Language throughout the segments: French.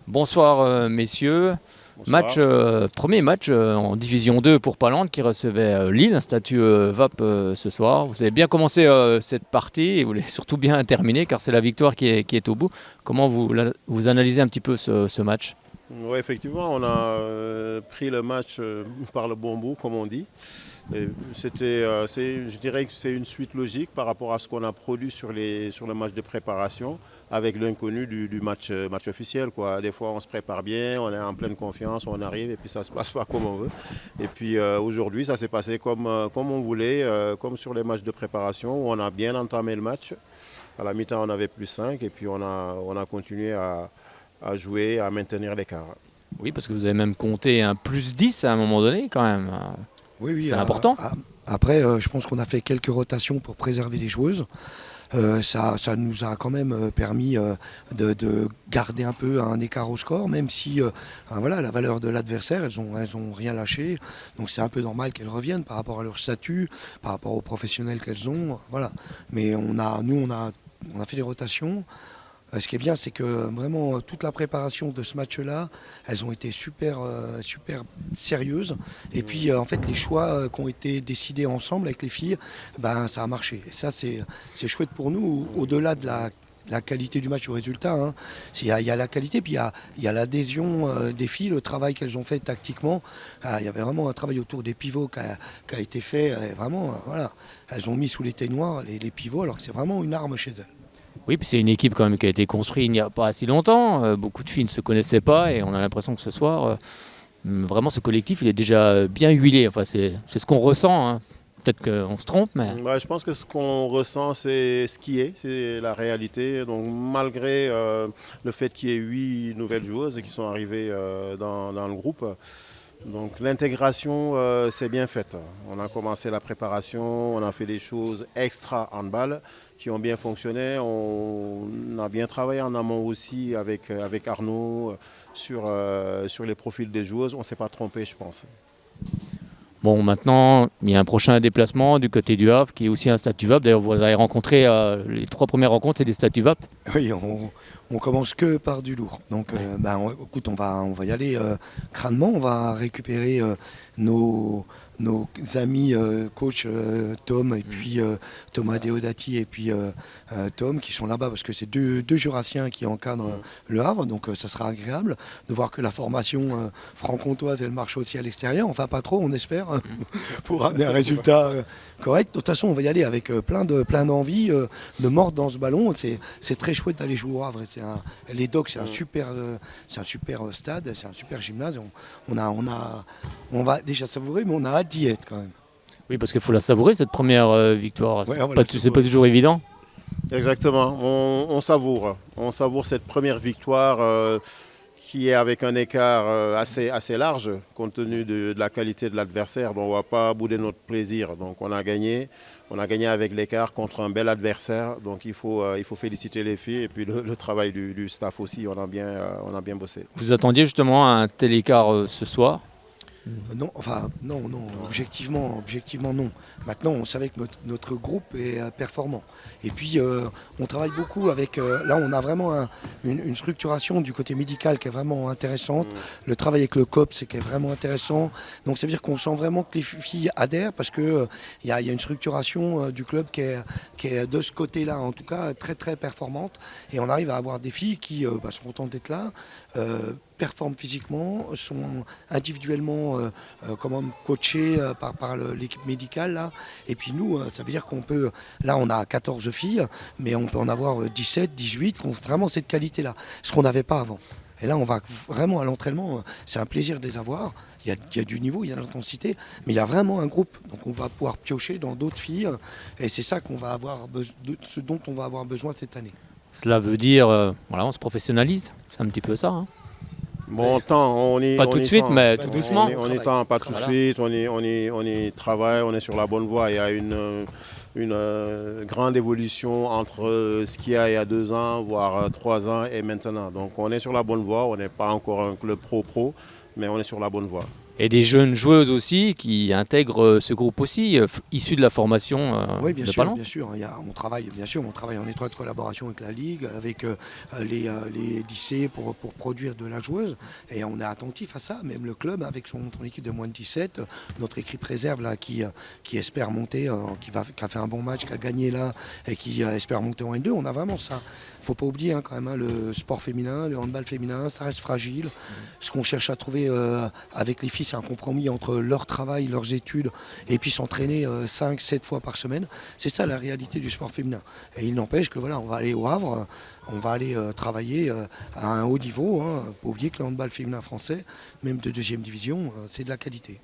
Bonsoir messieurs. Bonsoir. Premier match en Division 2 pour Pallante qui recevait Lille, un statut VAP ce soir. Vous avez bien commencé cette partie et vous l'avez surtout bien terminé car c'est la victoire qui est au bout. Comment vous analysez un petit peu ce match? Oui, effectivement, on a pris le match par le bon bout, comme on dit. Je dirais que c'est une suite logique par rapport à ce qu'on a produit sur le match de préparation, avec l'inconnu du match officiel, quoi. Des fois, on se prépare bien, on est en pleine confiance, on arrive et puis ça ne se passe pas comme on veut. Et puis aujourd'hui, ça s'est passé comme on voulait, comme sur les matchs de préparation, où on a bien entamé le match. À la mi-temps, on avait plus 5 et puis on a continué à jouer, à maintenir l'écart. Oui, parce que vous avez même compté un plus 10 à un moment donné quand même. Oui, oui. C'est important. Après, je pense qu'on a fait quelques rotations pour préserver les joueuses. Ça nous a quand même permis de garder un peu un écart au score, même si voilà, la valeur de l'adversaire, elles ont rien lâché. Donc c'est un peu normal qu'elles reviennent par rapport à leur statut, par rapport aux professionnels qu'elles ont. Voilà. Mais on a fait des rotations. Ce qui est bien, c'est que vraiment toute la préparation de ce match-là, elles ont été super sérieuses. Et puis en fait, les choix qui ont été décidés ensemble avec les filles, ben ça a marché. Et ça, c'est chouette pour nous, au-delà de la qualité du match au résultat. Hein. Il y a la qualité, puis il y a l'adhésion des filles, le travail qu'elles ont fait tactiquement. Il y avait vraiment un travail autour des pivots qui a été fait. Et vraiment, voilà, elles ont mis sous les noires les pivots, alors que c'est vraiment une arme chez elles. Oui, puis c'est une équipe quand même qui a été construite il n'y a pas si longtemps. Beaucoup de filles ne se connaissaient pas et on a l'impression que ce soir, vraiment ce collectif, il est déjà bien huilé. Enfin, c'est ce qu'on ressent, hein. Peut-être qu'on se trompe, mais Bah, je pense que ce qu'on ressent, c'est ce qui est, c'est la réalité. Donc malgré le fait qu'il y ait 8 nouvelles joueuses qui sont arrivées dans le groupe, donc l'intégration s'est bien faite. On a commencé la préparation, on a fait des choses extra handball qui ont bien fonctionné. On a bien travaillé en amont aussi avec Arnaud sur les profils des joueuses. On ne s'est pas trompé, je pense. bon, maintenant, il y a un prochain déplacement du côté du Havre qui est aussi un statut VAP. D'ailleurs, vous avez rencontré les trois premières rencontres, c'est des statuts VAP. Oui, on commence que par du lourd. Donc, écoute, on va y aller crânement. On va récupérer nos amis coach Tom et puis Thomas Deodati et puis Tom qui sont là-bas parce que c'est deux Jurassiens qui encadrent le Havre. Donc, ça sera agréable de voir que la formation franc-comtoise, elle marche aussi à l'extérieur. Enfin, pas trop, on espère, pour amener un résultat correct. De toute façon, on va y aller avec plein d'envie de mordre dans ce ballon. C'est très chouette d'aller jouer au Havre. Les Docks, c'est un super stade, c'est un super gymnase. On va déjà savourer, mais on a hâte d'y être quand même. Oui, parce qu'il faut la savourer, cette première victoire. Ouais, C'est on va pas, la c'est pas savourer. toujours évident. Exactement, on savoure. On savoure cette première victoire qui est avec un écart assez large compte tenu de la qualité de l'adversaire. Bon, on ne va pas bouder notre plaisir. Donc on a gagné. On a gagné avec l'écart contre un bel adversaire. Donc il faut féliciter les filles et puis le travail du staff aussi. On a bien bossé. Vous attendiez justement un tel écart ce soir. Non, enfin, non, objectivement, non. Maintenant, on savait que notre groupe est performant. Et puis, on travaille beaucoup avec. Là, on a vraiment une structuration du côté médical qui est vraiment intéressante. Le travail avec le COP, c'est qui est vraiment intéressant. Donc, ça veut dire qu'on sent vraiment que les filles adhèrent parce que il y a une structuration du club qui est de ce côté-là, en tout cas, très, très performante. Et on arrive à avoir des filles qui sont contentes d'être là. Performent physiquement, sont individuellement comment coachés par l'équipe médicale. Là. Et puis nous, ça veut dire qu'on peut, là on a 14 filles, mais on peut en avoir 17, 18 qui ont vraiment cette qualité-là, ce qu'on n'avait pas avant. Et là, on va vraiment à l'entraînement, c'est un plaisir de les avoir. Il y a du niveau, il y a de l'intensité, mais il y a vraiment un groupe. Donc on va pouvoir piocher dans d'autres filles, et c'est ça ce dont on va avoir besoin cette année. Cela veut dire, voilà, on se professionnalise. C'est un petit peu ça, hein. Bon, Pas tout on de y suite, tend. mais tout doucement. On y tend, pas tout de Voilà. suite. On y travaille, on est sur la bonne voie. Il y a une grande évolution entre ce qu'il y a il y a 2 ans, voire 3 ans et maintenant. Donc on est sur la bonne voie. On n'est pas encore un club pro-pro, mais on est sur la bonne voie. Et des jeunes joueuses aussi qui intègrent ce groupe aussi, issus de la formation Oui, bien de sûr, Palan. bien sûr. On travaille, bien sûr, on travaille en étroite collaboration avec la Ligue, avec les lycées pour produire de la joueuse. Et on est attentif à ça. Même le club, avec son équipe de moins de 17, notre équipe réserve là, qui espère monter, qui a fait un bon match, qui a gagné là, et qui espère monter en N2. On a vraiment ça. Il ne faut pas oublier quand même, le sport féminin, le handball féminin, ça reste fragile. Ce qu'on cherche à trouver avec les filles, c'est un compromis entre leur travail, leurs études, et puis s'entraîner 5-7 fois par semaine. C'est ça la réalité du sport féminin. Et il n'empêche que voilà, on va aller au Havre, on va aller travailler à un haut niveau. Pas oublier que le handball féminin français, même de deuxième division, c'est de la qualité.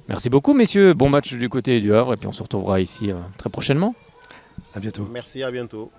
Merci beaucoup, messieurs. Bon match du côté du Havre, et puis on se retrouvera ici très prochainement. À bientôt. Merci, à bientôt.